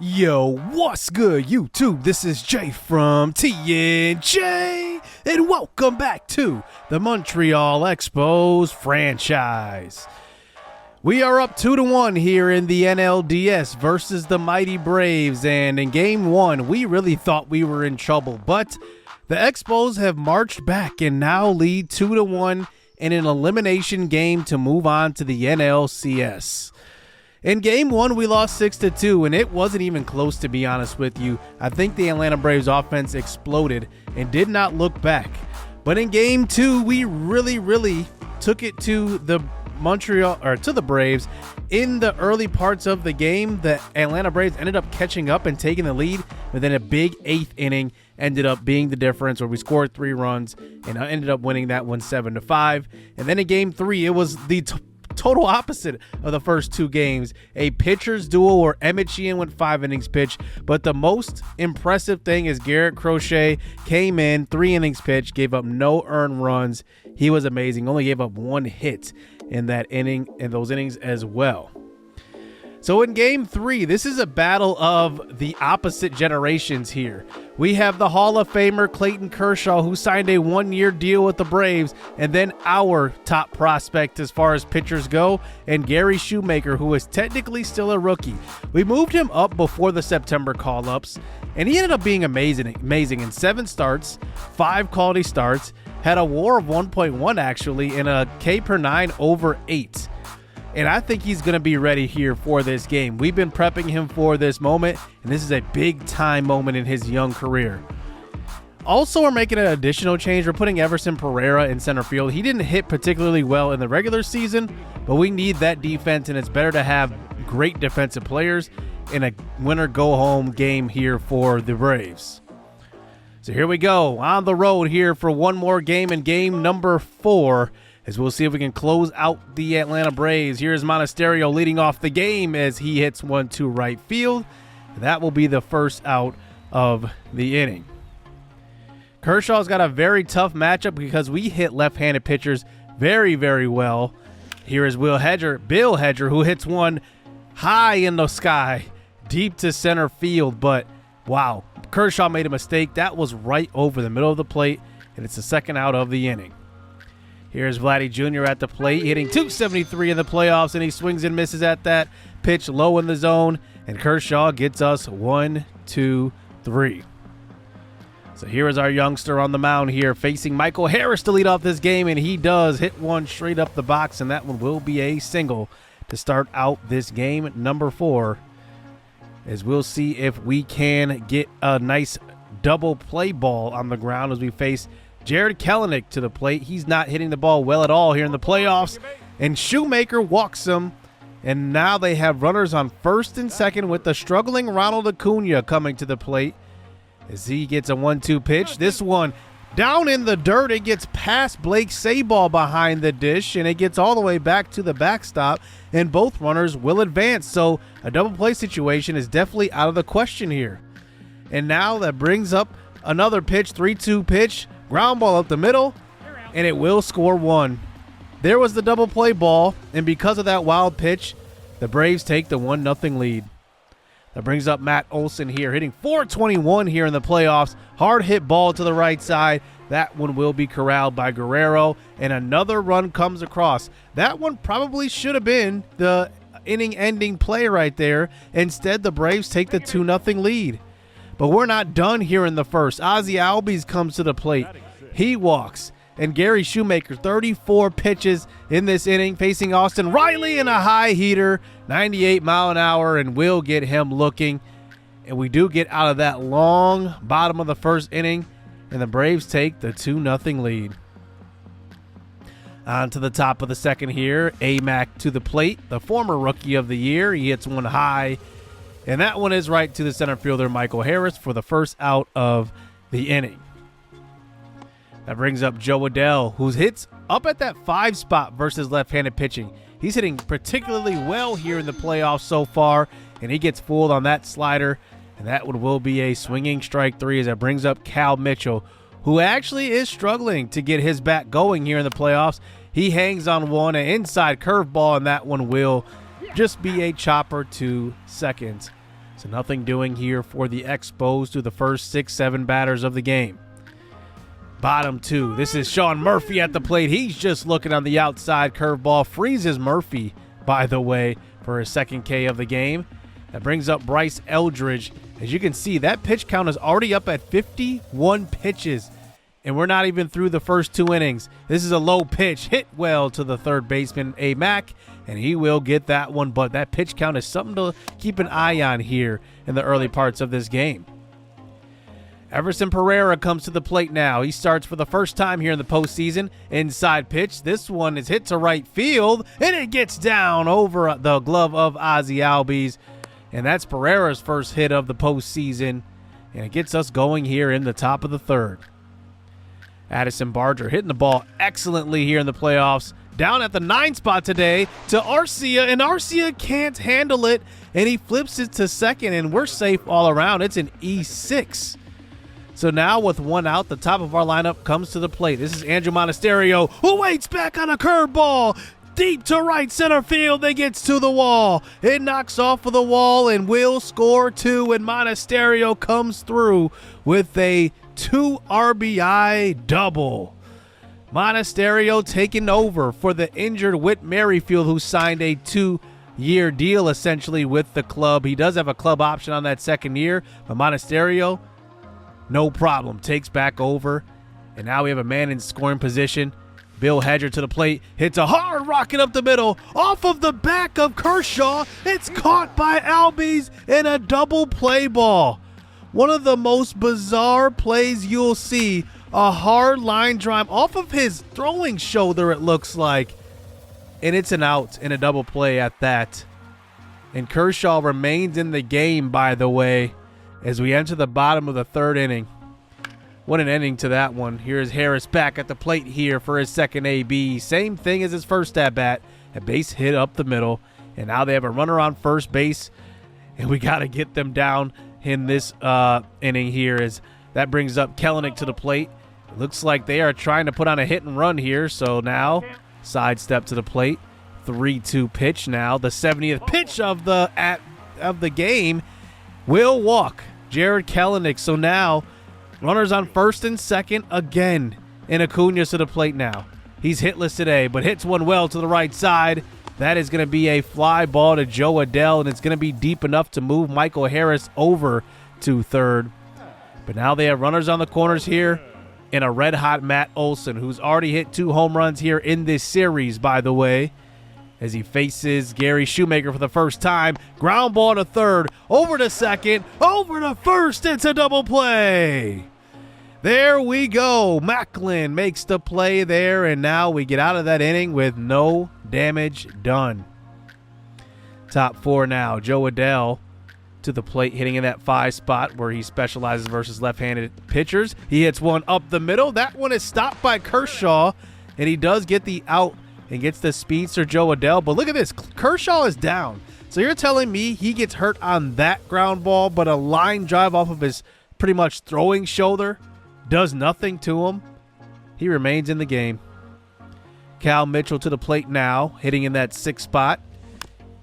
Yo, what's good, YouTube? This is Jay from TNJ, and welcome back to the Montreal Expos franchise. We are up 2-1 here in the NLDS versus the mighty Braves, and in Game 1, we really thought we were in trouble, but the Expos have marched back and now lead 2-1 in an elimination game to move on to the NLCS. In Game 1, we lost 6-2, and it wasn't even close, to be honest with you. I think the Atlanta Braves offense exploded and did not look back. But in Game 2, we really took it to the Braves. In the early parts of the game, the Atlanta Braves ended up catching up and taking the lead, but then a big 8th inning ended up being the difference, where we scored 3 runs and ended up winning that one 7-5. And then in Game 3, it was the total opposite of the first 2 games. A pitcher's duel where Emmett Sheehan went 5 innings pitched, but the most impressive thing is Garrett Crochet came in 3 innings pitched, gave up no earned runs. He was amazing. Only gave up 1 hit in that inning, in those innings as well. So in Game 3, this is a battle of the opposite generations here. We have the Hall of Famer Clayton Kershaw, who signed a 1-year deal with the Braves, and then our top prospect as far as pitchers go, and Gary Shoemaker, who is technically still a rookie. We moved him up before the September call-ups, and he ended up being amazing in 7 starts, 5 quality starts, had a WAR of 1.1 actually, and a K per 9 over 8. And I think he's going to be ready here for this game. We've been prepping him for this moment, and this is a big-time moment in his young career. Also, we're making an additional change. We're putting Everson Pereira in center field. He didn't hit particularly well in the regular season, but we need that defense, and it's better to have great defensive players in a winner-go-home game here for the Braves. So here we go, on the road here for one more game, in game number 4. As we'll see if we can close out the Atlanta Braves. Here's Monasterio leading off the game as he hits one to right field. That will be the first out of the inning. Kershaw's got a very tough matchup because we hit left-handed pitchers very well. Here is Bill Hedger, who hits one high in the sky, deep to center field. But wow, Kershaw made a mistake. That was right over the middle of the plate, and it's the second out of the inning. Here's Vladdy Jr. at the plate, hitting .273 in the playoffs, and he swings and misses at that pitch low in the zone, and Kershaw gets us 1, 2, 3. So here is our youngster on the mound here, facing Michael Harris to lead off this game, and he does hit one straight up the box, and that one will be a single to start out this game number 4, as we'll see if we can get a nice double play ball on the ground as we face Jared Kelenic to the plate. He's not hitting the ball well at all here in the playoffs, and Shoemaker walks him, and now they have runners on first and second with the struggling Ronald Acuna coming to the plate as he gets a 1-2 pitch. This one down in the dirt. It gets past Blake Sabol behind the dish, and it gets all the way back to the backstop, and both runners will advance. So a double play situation is definitely out of the question here. And now that brings up another pitch, 3-2 pitch. Ground ball up the middle, and it will score 1. There was the double play ball, and because of that wild pitch, the Braves take the 1-0 lead. That brings up Matt Olson here, hitting .421 here in the playoffs. Hard hit ball to the right side. That one will be corralled by Guerrero, and another run comes across. That one probably should have been the inning-ending play right there. Instead, the Braves take the 2-0 lead. But we're not done here in the first. Ozzie Albies comes to the plate. He walks. And Gary Shoemaker, 34 pitches in this inning, facing Austin Riley in a high heater, 98 mile an hour, and will get him looking. And we do get out of that long bottom of the first inning, and the Braves take the 2-0 lead. On to the top of the second here. Amac to the plate, the former Rookie of the Year. He hits one high, and that one is right to the center fielder, Michael Harris, for the first out of the inning. That brings up Joe Adell, who hits up at that 5 spot versus left-handed pitching. He's hitting particularly well here in the playoffs so far, and he gets fooled on that slider, and that one will be a swinging strike 3 as that brings up Cal Mitchell, who actually is struggling to get his bat going here in the playoffs. He hangs on one, an inside curveball, and that one will just be a chopper to second. So nothing doing here for the Expos through the first 6-7 batters of the game. Bottom 2. This is Sean Murphy at the plate. He's just looking on the outside. Curveball freezes Murphy, by the way, for his second K of the game. That brings up Bryce Eldridge. As you can see, that pitch count is already up at 51 pitches. And we're not even through the first 2 innings. This is a low pitch, hit well to the third baseman, A. Mack, and he will get that one. But that pitch count is something to keep an eye on here in the early parts of this game. Everson Pereira comes to the plate now. He starts for the first time here in the postseason. Inside pitch. This one is hit to right field, and it gets down over the glove of Ozzie Albies. And that's Pereira's first hit of the postseason, and it gets us going here in the top of the third. Addison Barger hitting the ball excellently here in the playoffs. Down at the 9 spot today to Arcia, and Arcia can't handle it, and he flips it to second, and we're safe all around. It's an E6. So now with 1 out, the top of our lineup comes to the plate. This is Andrew Monasterio, who waits back on a curveball. Deep to right center field, it gets to the wall. It knocks off of the wall and will score 2, and Monasterio comes through with a 2 RBI double. Monasterio taking over for the injured Whit Merrifield, who signed a 2-year deal essentially with the club. He does have a club option on that second year, but Monasterio, no problem, takes back over. And now we have a man in scoring position. Bill Hedger to the plate, hits a hard rocket up the middle, off of the back of Kershaw. It's caught by Albies in a double play ball. One of the most bizarre plays you'll see. A hard line drive off of his throwing shoulder, it looks like. And it's an out in a double play at that. And Kershaw remains in the game, by the way, as we enter the bottom of the third inning. What an ending to that one. Here's Harris back at the plate here for his second AB. Same thing as his first at-bat. A base hit up the middle. And now they have a runner on first base. And we got to get them down in this inning here. As that brings up Kellenic to the plate. It looks like they are trying to put on a hit and run here. So now, sidestep to the plate. 3-2 pitch now. The 70th pitch of the game will walk Jared Kellenic. So now, runners on first and second again. And Acuna to the plate now. He's hitless today, but hits one well to the right side. That is going to be a fly ball to Joe Adell, and it's going to be deep enough to move Michael Harris over to third. But now they have runners on the corners here, and a red-hot Matt Olson, who's already hit 2 home runs here in this series, by the way, as he faces Gary Shoemaker for the first time. Ground ball to third, over to second, over to first. It's a double play. There we go. Macklin makes the play there, and now we get out of that inning with no damage done. Top 4 now. Joe Adell to the plate, hitting in that 5 spot where he specializes versus left-handed pitchers. He hits one up the middle. That one is stopped by Kershaw, and he does get the out and gets the speedster Joe Adell. But look at this. Kershaw is down. So you're telling me he gets hurt on that ground ball, but a line drive off of his pretty much throwing shoulder does nothing to him? He remains in the game. Cal Mitchell to the plate now, hitting in that 6th spot.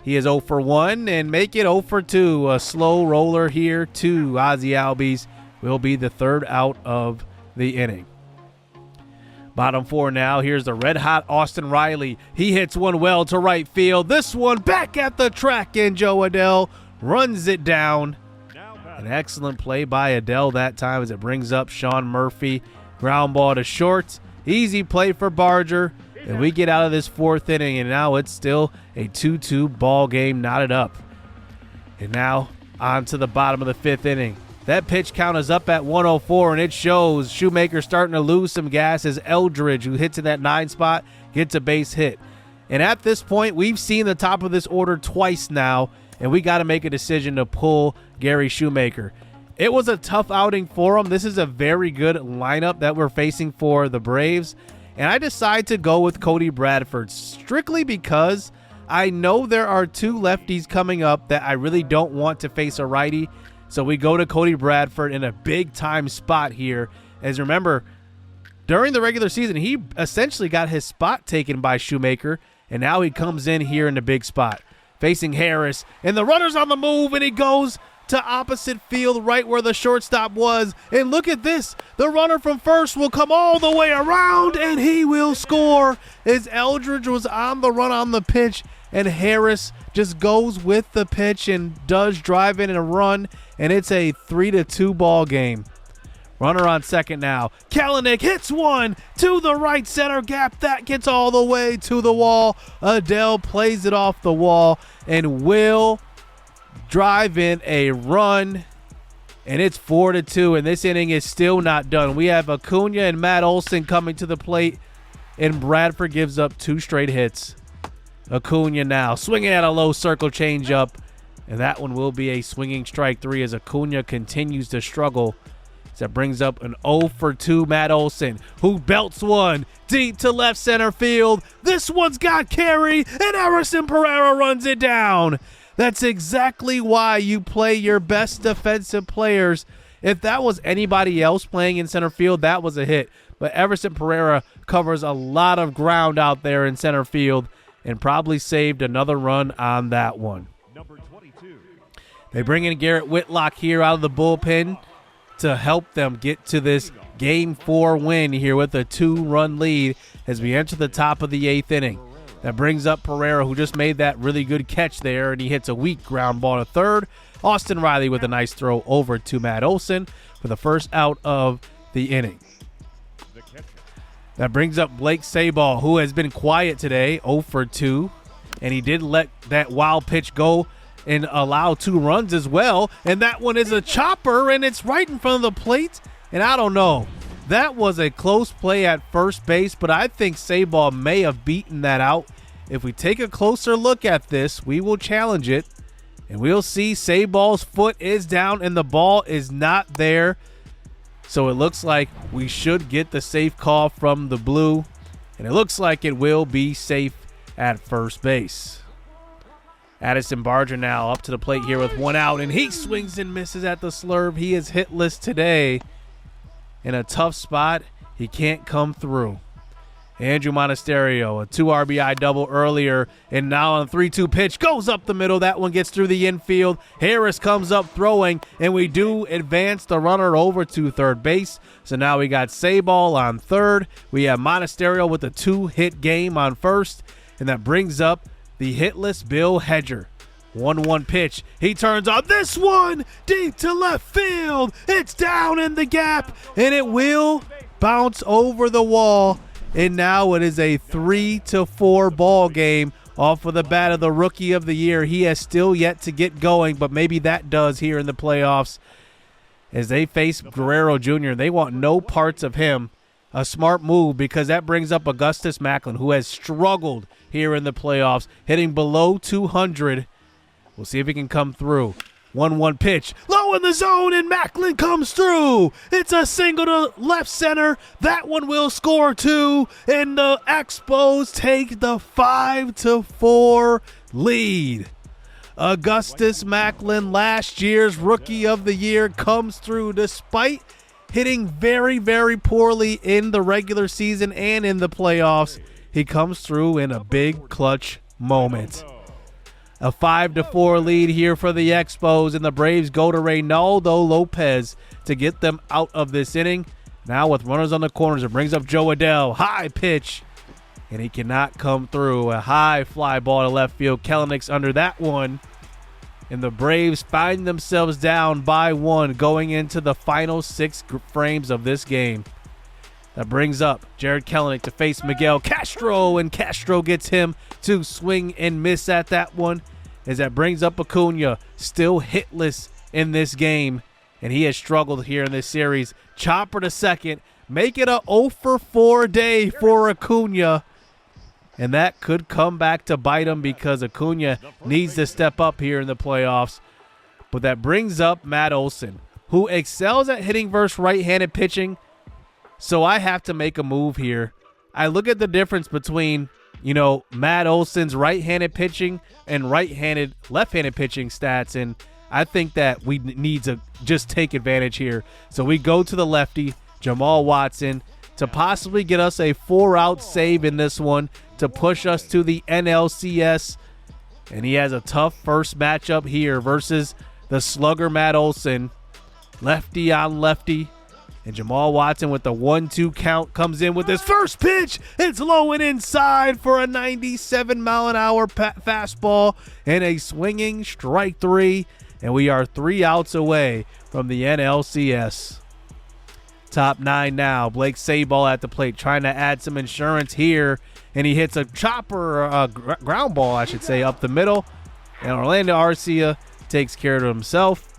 He is 0 for 1 and make it 0 for 2. A slow roller here to Ozzie Albies will be the 3rd out of the inning. Bottom 4 now. Here's the red-hot Austin Riley. He hits one well to right field. This one back at the track, and Joe Adell runs it down. An excellent play by Adell that time as it brings up Sean Murphy. Ground ball to short. Easy play for Barger. And we get out of this 4th inning, and now it's still a 2-2 ball game, knotted up. And now on to the bottom of the 5th inning. That pitch count is up at 104, and it shows Shoemaker starting to lose some gas as Eldridge, who hits in that 9 spot, gets a base hit. And at this point, we've seen the top of this order twice now, and we got to make a decision to pull Gary Shoemaker. It was a tough outing for him. This is a very good lineup that we're facing for the Braves. And I decide to go with Cody Bradford strictly because I know there are 2 lefties coming up that I really don't want to face a righty. So we go to Cody Bradford in a big-time spot here. As remember, during the regular season, he essentially got his spot taken by Shoemaker, and now he comes in here in the big spot, facing Harris, and the runner's on the move, and he goes to opposite field, right where the shortstop was. And look at this. The runner from first will come all the way around, and he will score as Eldridge was on the run on the pitch, and Harris just goes with the pitch and does drive in a run, and it's a 3-2 ball game. Runner on second now. Kalanick hits one to the right center gap. That gets all the way to the wall. Adele plays it off the wall and will drive in a run, and it's 4-2, and this inning is still not done. We have Acuna and Matt Olson coming to the plate, and Bradford gives up 2 straight hits. Acuna now swinging at a low circle changeup, and that one will be a swinging strike 3 as Acuna continues to struggle. That brings up an 0-for-2 Matt Olson, who belts one deep to left center field. This one's got carry, and Everson Pereira runs it down. That's exactly why you play your best defensive players. If that was anybody else playing in center field, that was a hit. But Everson Pereira covers a lot of ground out there in center field and probably saved another run on that one. Number 22. They bring in Garrett Whitlock here out of the bullpen to help them get to this Game 4 win here with a 2-run lead as we enter the top of the 8th inning. That brings up Pereira, who just made that really good catch there, and he hits a weak ground ball to third. Austin Riley with a nice throw over to Matt Olson for the first out of the inning. That brings up Blake Sabol, who has been quiet today, 0-for-2, and he did let that wild pitch go and allow 2 runs as well, and that one is a chopper, and it's right in front of the plate, and I don't know. That was a close play at first base, but I think Sabol may have beaten that out. If we take a closer look at this, we will challenge it, and we'll see Sabol's foot is down, and the ball is not there, so it looks like we should get the safe call from the blue, and it looks like it will be safe at first base. Addison Barger now up to the plate here with 1 out, and he swings and misses at the slurve. He is hitless today. In a tough spot, he can't come through. Andrew Monasterio, a 2 RBI double earlier, and now on a 3-2 pitch, goes up the middle. That one gets through the infield. Harris comes up throwing, and we do advance the runner over to third base. So now we got Sabol on third. We have Monasterio with a 2-hit game on first, and that brings up the hitless Bill Hedger. 1-1 pitch. He turns on this one deep to left field. It's down in the gap, and it will bounce over the wall. And now it is a 3-4 ball game off of the bat of the Rookie of the Year. He has still yet to get going, but maybe that does here in the playoffs. As they face Guerrero Jr., they want no parts of him. A smart move because that brings up Augustus Macklin, who has struggled here in the playoffs, hitting below 200. We'll see if he can come through. 1-1 pitch, low in the zone, and Macklin comes through. It's a single to left center. That one will score too, and the Expos take the 5-4 lead. Augustus Macklin, last year's Rookie of the Year, comes through despite hitting very, very poorly in the regular season and in the playoffs. He comes through in a big clutch moment. A 5-4 lead here for the Expos, and the Braves go to Reynaldo Lopez to get them out of this inning. Now with runners on the corners, it brings up Joe Adele. High pitch, and he cannot come through. A high fly ball to left field. Kellenick's under that one, and the Braves find themselves down by 1 going into the final 6 frames of this game. That brings up Jared Kelenic to face Miguel Castro, and Castro gets him to swing and miss at that one. As that brings up Acuna, still hitless in this game, and he has struggled here in this series. Chopper to second, make it a 0-for-4 day for Acuna, and that could come back to bite him because Acuna needs to step up here in the playoffs. But that brings up Matt Olson, who excels at hitting versus right-handed pitching. So I have to make a move here. I look at the difference between, Matt Olson's right-handed pitching and left-handed pitching stats, and I think that we need to just take advantage here. So we go to the lefty, Jamal Watson, to possibly get us a 4-out save in this one to push us to the NLCS. And he has a tough first matchup here versus the slugger Matt Olson, lefty on lefty. And Jamal Watson with the 1-2 count comes in with his first pitch. It's low and inside for a 97-mile-an-hour fastball and a swinging strike 3. And we are 3 outs away from the NLCS. Top 9 now. Blake Sabol at the plate trying to add some insurance here. And he hits a chopper, ground ball, I should say, up the middle. And Orlando Arcia takes care of himself.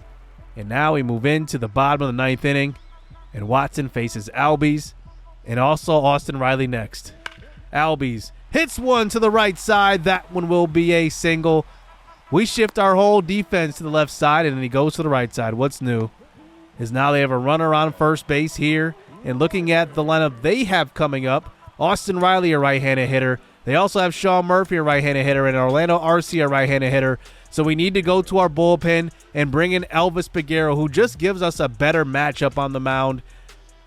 And now we move into the bottom of the 9th inning. And Watson faces Albies and also Austin Riley next. Albies hits one to the right side. That one will be a single. We shift our whole defense to the left side, and then he goes to the right side. What's new is now they have a runner on first base here. And looking at the lineup they have coming up, Austin Riley, a right-handed hitter. They also have Sean Murphy, a right-handed hitter, and Orlando Arcia, a right-handed hitter. So we need to go to our bullpen and bring in Elvis Peguero, who just gives us a better matchup on the mound.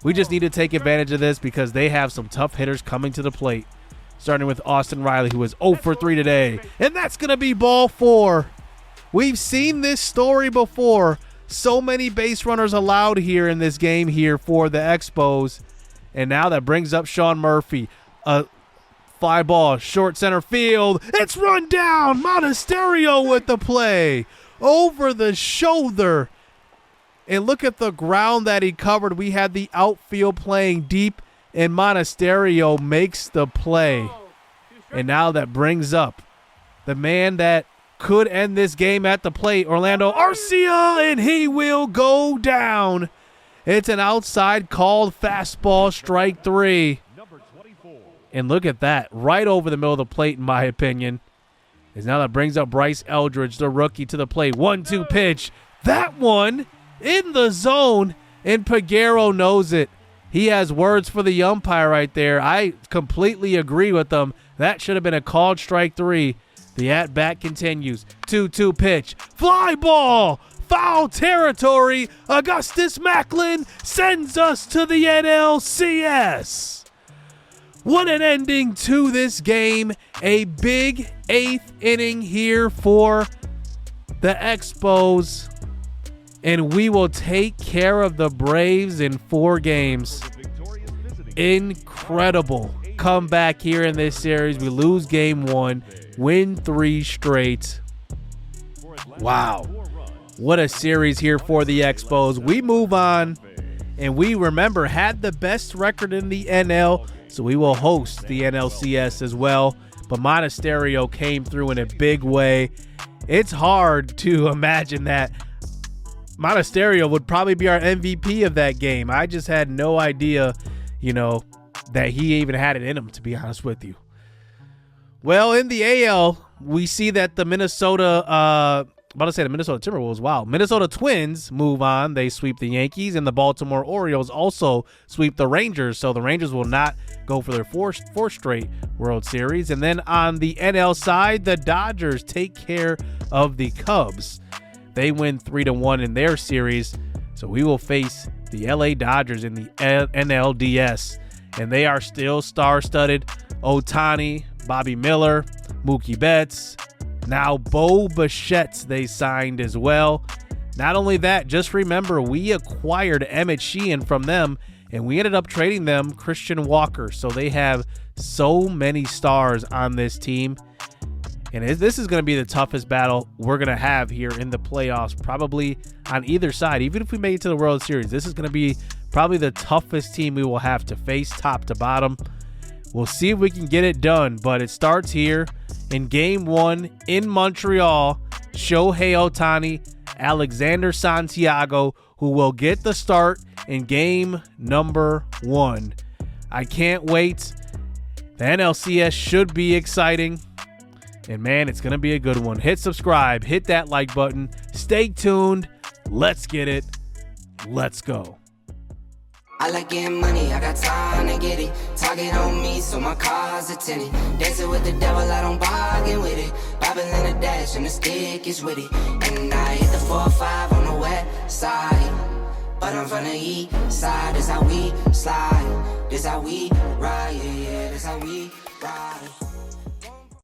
We just need to take advantage of this because they have some tough hitters coming to the plate, starting with Austin Riley, who is 0 for 3 today. And that's going to be ball 4. We've seen this story before. So many base runners allowed here in this game here for the Expos. And now that brings up Sean Murphy. A fly ball, short center field. It's run down. Monasterio with the play. Over the shoulder. And look at the ground that he covered. We had the outfield playing deep, and Monasterio makes the play. And now that brings up the man that could end this game at the plate, Orlando Arcia, and he will go down. It's an outside called fastball, strike 3. And look at that, right over the middle of the plate, in my opinion. Is now that brings up Bryce Eldridge, the rookie, to the plate. 1-2 pitch. That one in the zone, and Peguero knows it. He has words for the umpire right there. I completely agree with them. That should have been a called strike 3. The at-bat continues. 2-2 pitch. Fly ball. Foul territory. Augustus Macklin sends us to the NLCS. What an ending to this game. A big 8th inning here for the Expos. And we will take care of the Braves in 4 games. Incredible comeback here in this series. We lose game 1, win 3 straight. Wow. What a series here for the Expos. We move on, and we, remember, had the best record in the NL, so we will host the NLCS as well. But Monasterio came through in a big way. It's hard to imagine that Monasterio would probably be our MVP of that game. I just had no idea, that he even had it in him, to be honest with you. Well, in the AL, we see that the Minnesota Timberwolves, wow. Minnesota Twins move on. They sweep the Yankees, and the Baltimore Orioles also sweep the Rangers. So the Rangers will not go for their fourth straight World Series. And then on the NL side, the Dodgers take care of the Cubs. They win 3-1 in their series. So we will face the LA Dodgers in the NLDS. And they are still star-studded. Ohtani, Bobby Miller, Mookie Betts. Now Bo Bichette they signed as well. Not only that, just remember we acquired Emmett Sheehan from them, and we ended up trading them Christian Walker. So they have so many stars on this team. And this is going to be the toughest battle we're going to have here in the playoffs, probably on either side. Even if we make it to the World Series, this is going to be probably the toughest team we will have to face top to bottom. We'll see if we can get it done, but it starts here in Game 1 in Montreal. Shohei Ohtani, Alexander Santiago, who will get the start in Game number 1. I can't wait. The NLCS should be exciting. And man, it's going to be a good one. Hit subscribe, hit that like button. Stay tuned. Let's get it. Let's go. I like getting money, I got time to get it. Target on me, so my car's a tinted. Dancing with the devil, I don't bargain with it. Bobbing in the dash, and the stick is with it. And I hit the 4-5 on the west side. But I'm from the east side, this how we slide. This how we ride, yeah, this how we